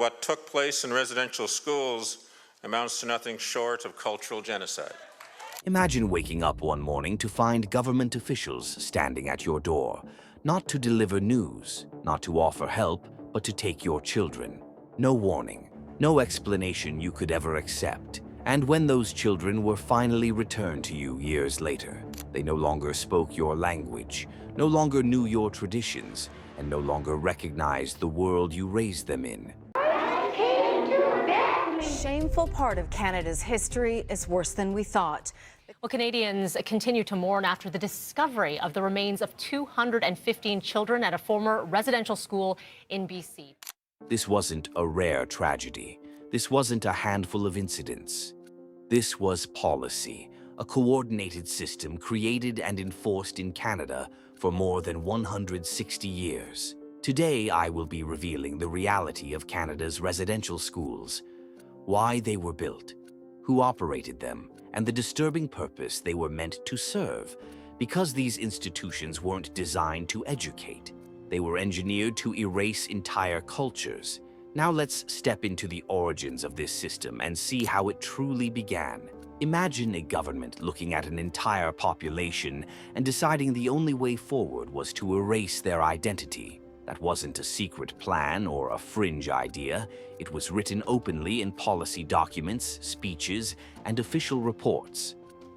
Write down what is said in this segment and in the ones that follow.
What took place in residential schools amounts to nothing short of cultural genocide. Imagine waking up one morning to find government officials standing at your door, not to deliver news, not to offer help, but to take your children. No warning, no explanation you could ever accept. And when those children were finally returned to you years later, they no longer spoke your language, no longer knew your traditions, and no longer recognized the world you raised them in. Shameful part of Canada's history is worse than we thought. Well, Canadians continue to mourn after the discovery of the remains of 215 children at a former residential school in BC. This wasn't a rare tragedy. This wasn't a handful of incidents. This was policy, a coordinated system created and enforced in Canada for more than 160 years. Today, I will be revealing the reality of Canada's residential schools, why they were built, who operated them, and the disturbing purpose they were meant to serve. Because these institutions weren't designed to educate, they were engineered to erase entire cultures. Now let's step into the origins of this system and see how it truly began. Imagine a government looking at an entire population and deciding the only way forward was to erase their identity. That wasn't a secret plan or a fringe idea. It was written openly in policy documents, speeches, and official reports.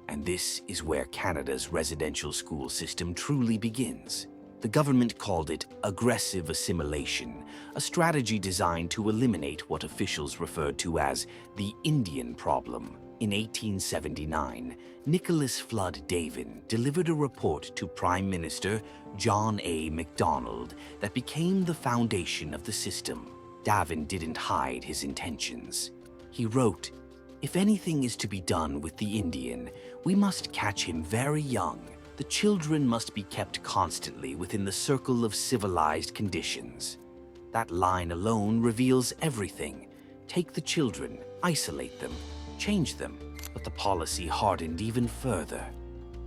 And this is where Canada's residential school system truly begins. The government called it aggressive assimilation, a strategy designed to eliminate what officials referred to as the Indian problem. In 1879, Nicholas Flood Davin delivered a report to Prime Minister John A. Macdonald that became the foundation of the system. Davin didn't hide his intentions. He wrote, "If anything is to be done with the Indian, we must catch him very young. The children must be kept constantly within the circle of civilized conditions." That line alone reveals everything. Take the children, isolate them, change them, but the policy hardened even further.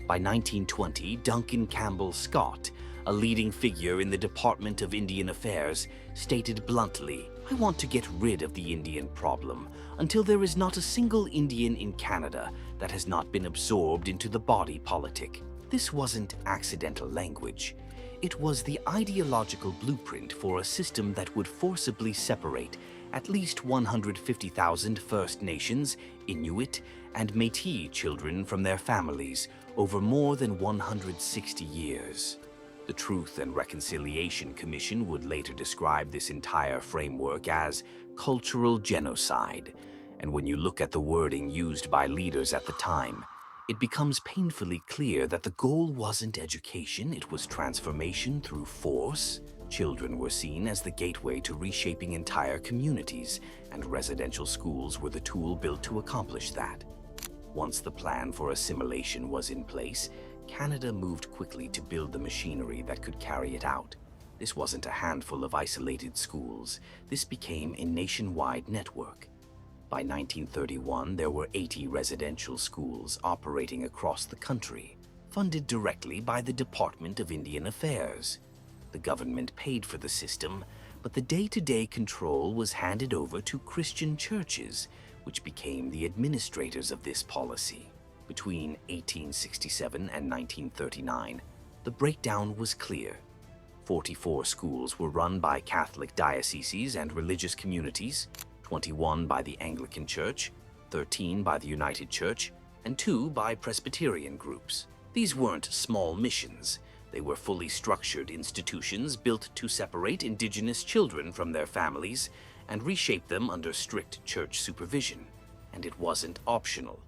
By 1920, Duncan Campbell Scott, a leading figure in the Department of Indian Affairs, stated bluntly, "I want to get rid of the Indian problem until there is not a single Indian in Canada that has not been absorbed into the body politic." This wasn't accidental language. It was the ideological blueprint for a system that would forcibly separate at least 150,000 First Nations, Inuit, and Métis children from their families over more than 160 years. The Truth and Reconciliation Commission would later describe this entire framework as cultural genocide. And when you look at the wording used by leaders at the time, it becomes painfully clear that the goal wasn't education, it was transformation through force. Children were seen as the gateway to reshaping entire communities, and residential schools were the tool built to accomplish that. Once the plan for assimilation was in place, Canada moved quickly to build the machinery that could carry it out. This wasn't a handful of isolated schools. This became a nationwide network. By 1931, there were 80 residential schools operating across the country, funded directly by the Department of Indian Affairs. The government paid for the system, but the day-to-day control was handed over to Christian churches, which became the administrators of this policy. Between 1867 and 1939, the breakdown was clear. 44 schools were run by Catholic dioceses and religious communities, 21 by the Anglican Church, 13 by the United Church, and 2 by Presbyterian groups. These weren't small missions. They were fully structured institutions built to separate Indigenous children from their families and reshape them under strict church supervision. And it wasn't optional.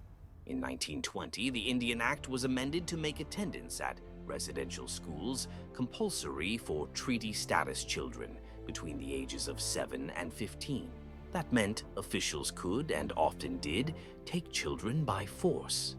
In 1920, the Indian Act was amended to make attendance at residential schools compulsory for treaty status children between the ages of 7 and 15. That meant officials could, and often did, take children by force.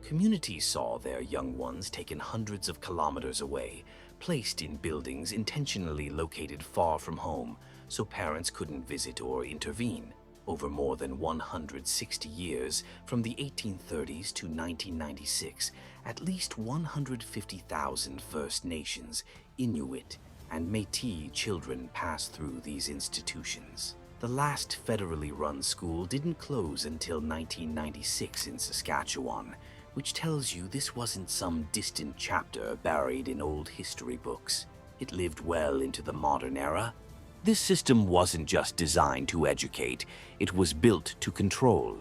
Communities saw their young ones taken hundreds of kilometers away, placed in buildings intentionally located far from home, so parents couldn't visit or intervene. Over more than 160 years, from the 1830s to 1996, at least 150,000 First Nations, Inuit, and Métis children passed through these institutions. The last federally run school didn't close until 1996 in Saskatchewan, which tells you this wasn't some distant chapter buried in old history books. It lived well into the modern era. This system wasn't just designed to educate, it was built to control.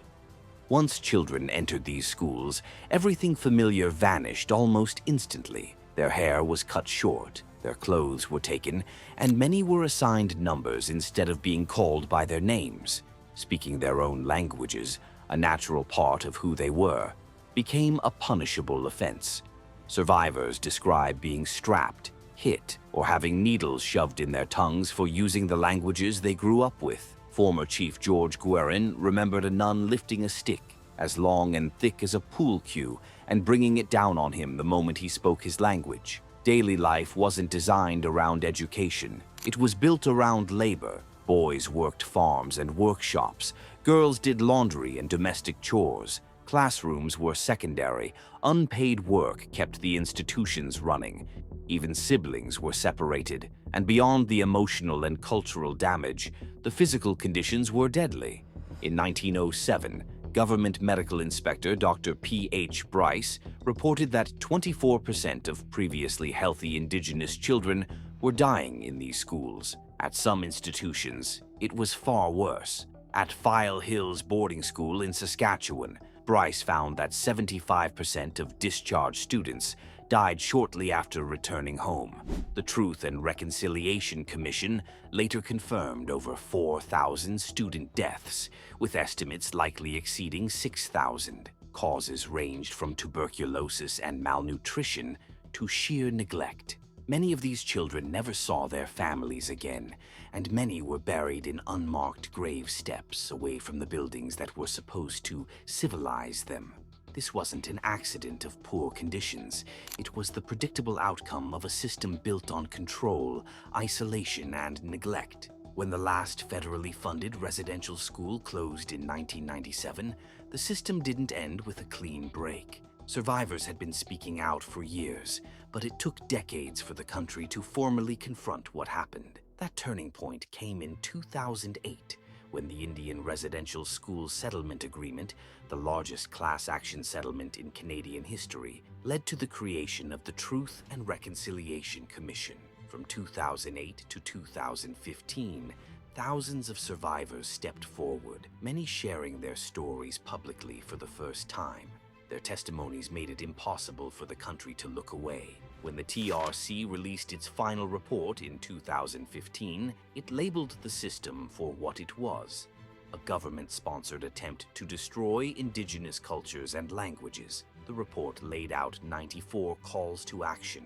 Once children entered these schools, everything familiar vanished almost instantly. Their hair was cut short, their clothes were taken, and many were assigned numbers instead of being called by their names. Speaking their own languages, a natural part of who they were, became a punishable offense. Survivors describe being strapped, hit, or having needles shoved in their tongues for using the languages they grew up with. Former Chief George Guerin remembered a nun lifting a stick as long and thick as a pool cue and bringing it down on him the moment he spoke his language. Daily life wasn't designed around education. It was built around labor. Boys worked farms and workshops. Girls did laundry and domestic chores. Classrooms were secondary. Unpaid work kept the institutions running. Even siblings were separated. And beyond the emotional and cultural damage, the physical conditions were deadly. In 1907, Government Medical Inspector Dr. P.H. Bryce reported that 24% of previously healthy Indigenous children were dying in these schools. At some institutions, it was far worse. At File Hills Boarding School in Saskatchewan, Bryce found that 75% of discharged students died shortly after returning home. The Truth and Reconciliation Commission later confirmed over 4,000 student deaths, with estimates likely exceeding 6,000. Causes ranged from tuberculosis and malnutrition to sheer neglect. Many of these children never saw their families again, and many were buried in unmarked grave steps away from the buildings that were supposed to civilize them. This wasn't an accident of poor conditions. It was the predictable outcome of a system built on control, isolation, and neglect. When the last federally funded residential school closed in 1997, the system didn't end with a clean break. Survivors had been speaking out for years, but it took decades for the country to formally confront what happened. That turning point came in 2008, when the Indian Residential School Settlement Agreement, the largest class action settlement in Canadian history, led to the creation of the Truth and Reconciliation Commission. From 2008 to 2015, thousands of survivors stepped forward, many sharing their stories publicly for the first time. Their testimonies made it impossible for the country to look away. When the TRC released its final report in 2015, it labeled the system for what it was: a government-sponsored attempt to destroy Indigenous cultures and languages. The report laid out 94 calls to action,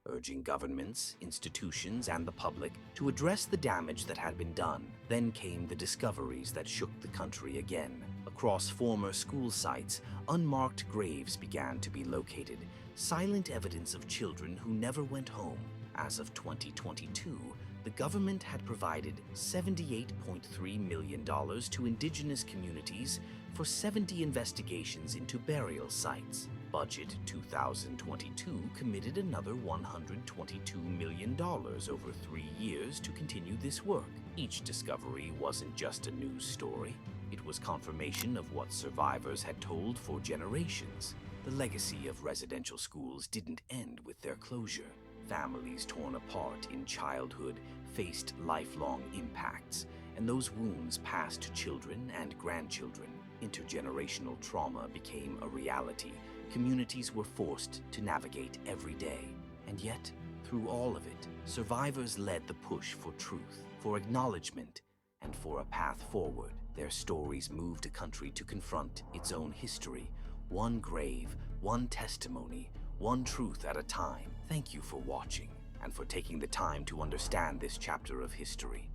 urging governments, institutions, and the public to address the damage that had been done. Then came the discoveries that shook the country again. Across former school sites, unmarked graves began to be located, silent evidence of children who never went home. As of 2022, the government had provided $78.3 million to Indigenous communities for 70 investigations into burial sites. Budget 2022 committed another $122 million over 3 years to continue this work. Each discovery wasn't just a news story. It was confirmation of what survivors had told for generations. The legacy of residential schools didn't end with their closure. Families torn apart in childhood faced lifelong impacts, and those wounds passed to children and grandchildren. Intergenerational trauma became a reality communities were forced to navigate every day. And yet, through all of it, survivors led the push for truth, for acknowledgement, and for a path forward. Their stories moved a country to confront its own history, one grave, one testimony, one truth at a time. Thank you for watching and for taking the time to understand this chapter of history.